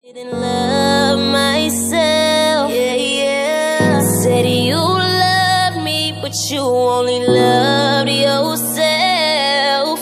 Didn't love myself, yeah, yeah. Said you love me, but you only loved yourself.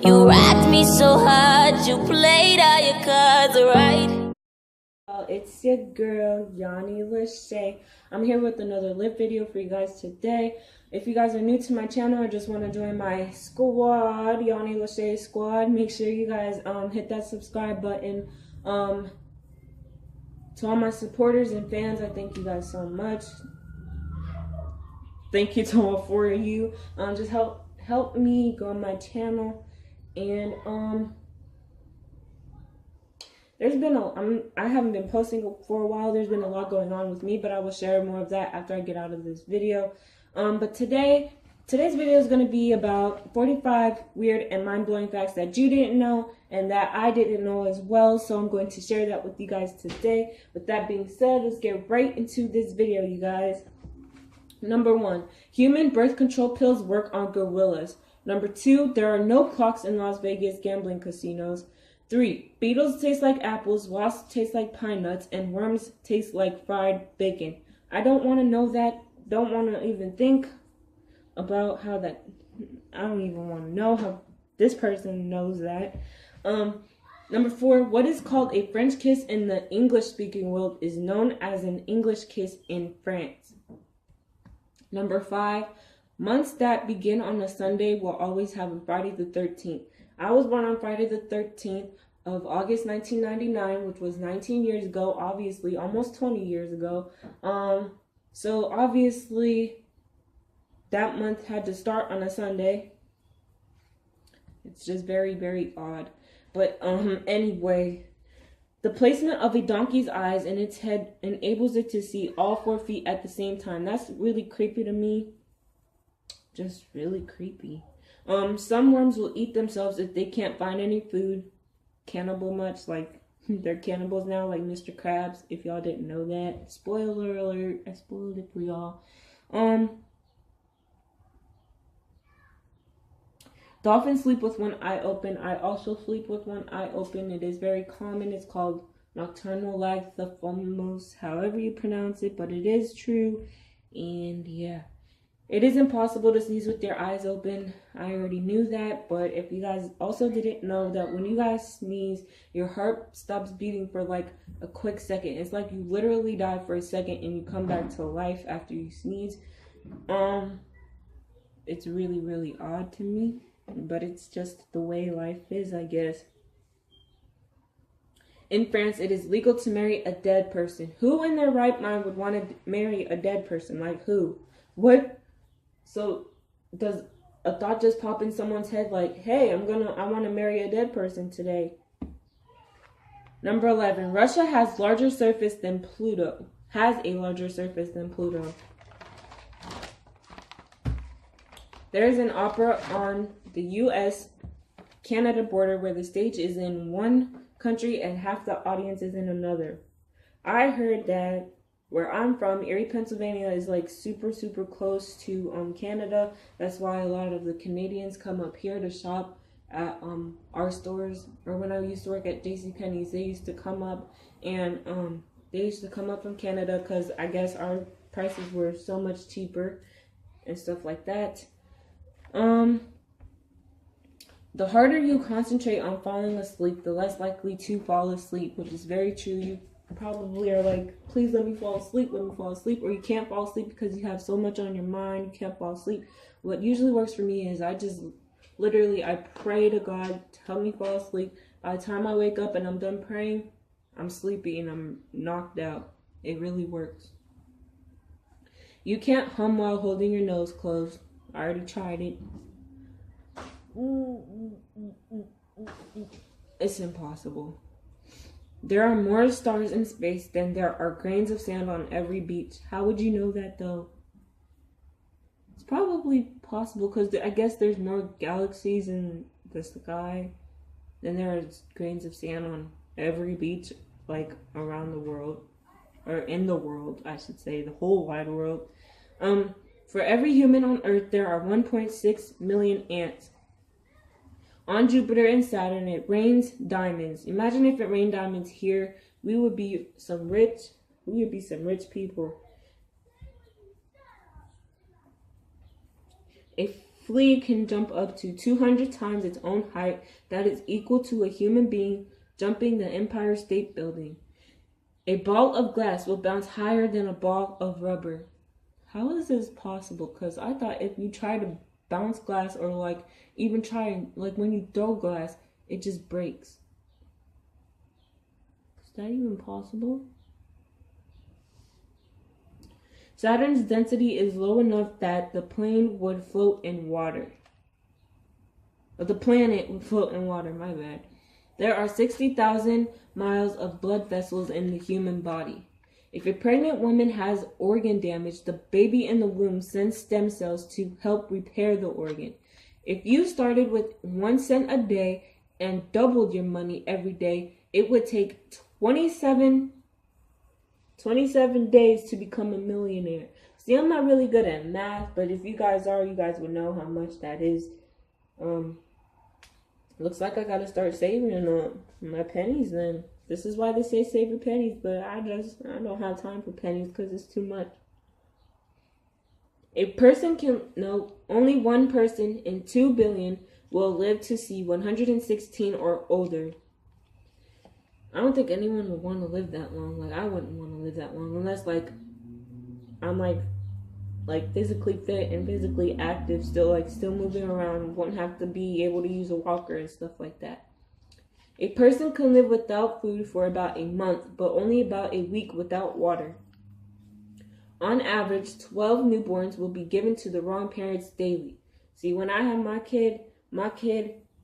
You rocked me so hard, you played all your cards right. It's your girl, Yanni Lachey. I'm here with another lip video for you guys today. If you guys are new to my channel or just want to join my squad, Yanni Lachey squad, make sure you guys hit that subscribe button. To all my supporters and fans, I thank you guys so much. Thank you to all four of you. Just help me grow my channel. And there's been I haven't been posting for a while. There's been a lot going on with me, but I will share more of that after I get out of this video. But today's video is going to be about 45 weird and mind-blowing facts that you didn't know and that I didn't know as well. So I'm going to share that with you guys today. With that being said, let's get right into this video, you guys. Number 1, human birth control pills work on gorillas. Number 2, there are no clocks in Las Vegas gambling casinos. 3, beetles taste like apples, wasps taste like pine nuts, and worms taste like fried bacon. I don't want to know that. Don't want to even think about how that. I don't even want to know how this person knows that. Number 4, what is called a French kiss in the English-speaking world is known as an English kiss in France. Number 5, months that begin on a Sunday will always have a Friday the 13th. I was born on Friday the 13th of August 1999, which was 19 years ago, obviously, almost 20 years ago. So obviously that month had to start on a Sunday. It's just very, very odd. But anyway, the placement of a donkey's eyes in its head enables it to see all 4 feet at the same time. That's really creepy to me. Just really creepy. Some worms will eat themselves if they can't find any food. Cannibal much, like they're cannibals now, like Mr. Krabs, if y'all didn't know that. Spoiler alert, I spoiled it for y'all. Dolphins sleep with one eye open. I also sleep with one eye open. It is very common. It's called nocturnal lagthophomus, however you pronounce it, but it is true. And yeah, it is impossible to sneeze with your eyes open. I already knew that, but if you guys also didn't know that when you guys sneeze, your heart stops beating for like a quick second. It's like you literally die for a second and you come back to life after you sneeze. It's really, really odd to me, but it's just the way life is, I guess. In France, it is legal to marry a dead person. Who in their right mind would want to marry a dead person? Like who? What? So does a thought just pop in someone's head like, hey, I want to marry a dead person today? Number 11, Russia has a larger surface than Pluto. There is an opera on the US-Canada border where the stage is in one country and half the audience is in another. I heard that where I'm from, Erie, Pennsylvania is like super, super close to Canada. That's why a lot of the Canadians come up here to shop at our stores. Or when I used to work at JCPenney's, they used to come up and they used to come up from Canada because I guess our prices were so much cheaper and stuff like that. The harder you concentrate on falling asleep, the less likely to fall asleep, which is very true. You probably are like, please let me fall asleep, or you can't fall asleep because you have so much on your mind, you can't fall asleep. What usually works for me is I pray to God to help me fall asleep. By the time I wake up and I'm done praying, I'm sleepy and I'm knocked out. It really works. You can't hum while holding your nose closed. I already tried it. It's impossible. There are more stars in space than there are grains of sand on every beach. How would you know that though? It's probably possible because I guess there's more galaxies in the sky than there are grains of sand on every beach, like around the world, or in the world, I should say, the whole wide world. For every human on Earth, there are 1.6 million ants. On Jupiter and Saturn, it rains diamonds. Imagine if it rained diamonds here. We would be some rich people. A flea can jump up to 200 times its own height. That is equal to a human being jumping the Empire State Building. A ball of glass will bounce higher than a ball of rubber. How is this possible? Because I thought if you try to bounce glass or like even try like when you throw glass, it just breaks. Is that even possible? Saturn's density is low enough that the plane would float in water. Or the planet would float in water, my bad. There are 60,000 miles of blood vessels in the human body. If a pregnant woman has organ damage, the baby in the womb sends stem cells to help repair the organ. If you started with 1 cent a day and doubled your money every day, it would take 27 days to become a millionaire. See, I'm not really good at math, but if you guys are, you guys would know how much that is. Looks like I gotta start saving my pennies then. This is why they say save your pennies, but I don't have time for pennies because it's too much. Only one person in 2 billion will live to see 116 or older. I don't think anyone would want to live that long. Like, I wouldn't want to live that long unless, like, I'm, like physically fit and physically active, still moving around, won't have to be able to use a walker and stuff like that. A person can live without food for about a month, but only about a week without water. On average, 12 newborns will be given to the wrong parents daily. See, when I have my kid,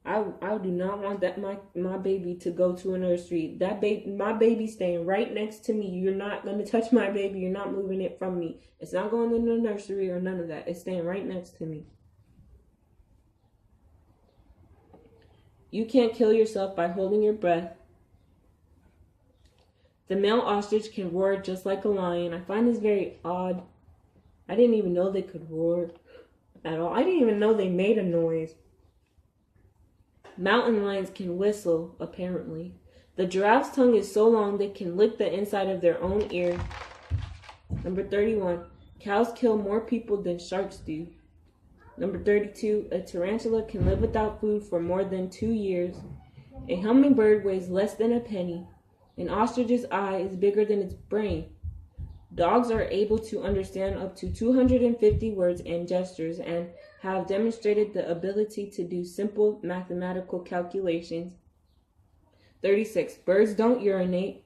I do not want that my baby to go to a nursery. My baby's staying right next to me. You're not going to touch my baby. You're not moving it from me. It's not going to the nursery or none of that. It's staying right next to me. You can't kill yourself by holding your breath. The male ostrich can roar just like a lion. I find this very odd. I didn't even know they could roar at all. I didn't even know they made a noise. Mountain lions can whistle, apparently. The giraffe's tongue is so long they can lick the inside of their own ear. Number 31. Cows kill more people than sharks do. Number 32. A tarantula can live without food for more than 2 years. A hummingbird weighs less than a penny. An ostrich's eye is bigger than its brain. Dogs are able to understand up to 250 words and gestures and have demonstrated the ability to do simple mathematical calculations. 36. Birds don't urinate.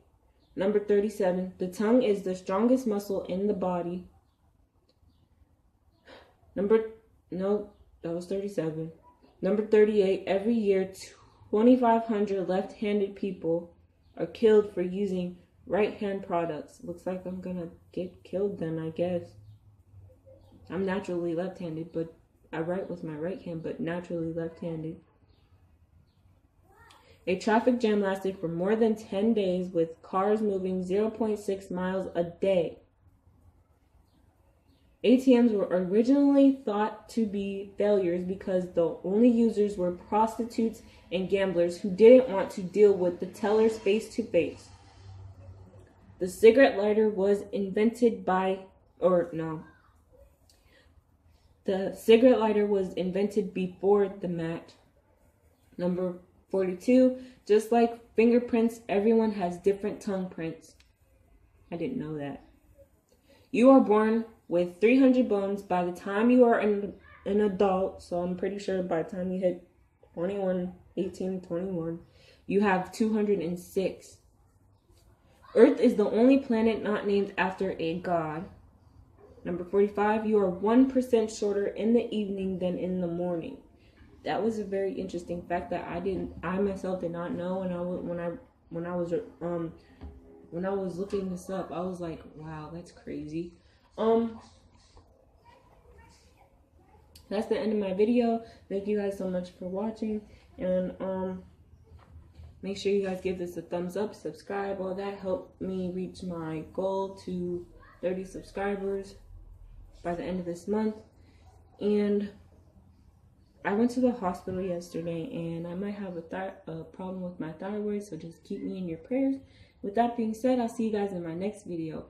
Number 37. The tongue is the strongest muscle in the body. That was 37. Number 38. Every year, 2,500 left-handed people are killed for using right-hand products. Looks like I'm gonna get killed then, I guess. I'm naturally left-handed, but I write with my right hand, but naturally left-handed. A traffic jam lasted for more than 10 days with cars moving 0.6 miles a day. ATMs were originally thought to be failures because the only users were prostitutes and gamblers who didn't want to deal with the tellers face to face. The cigarette lighter was invented The cigarette lighter was invented before the match. Number 42. Just like fingerprints, everyone has different tongue prints. I didn't know that. You are born with 300 bones by the time you are an adult, so I'm pretty sure by the time you hit 18, 21, you have 206. Earth is the only planet not named after a god. Number 45, you are 1% shorter in the evening than in the morning. That was a very interesting fact that I myself did not know, and when I was looking this up, I was like, wow, that's crazy. That's the end of my video. Thank you guys so much for watching, and make sure you guys give this a thumbs up, subscribe, all that. Help me reach my goal to 30 subscribers by the end of this month. And I went to the hospital yesterday, and I might have a problem with my thyroid, so just keep me in your prayers. With that being said, I'll see you guys in my next video.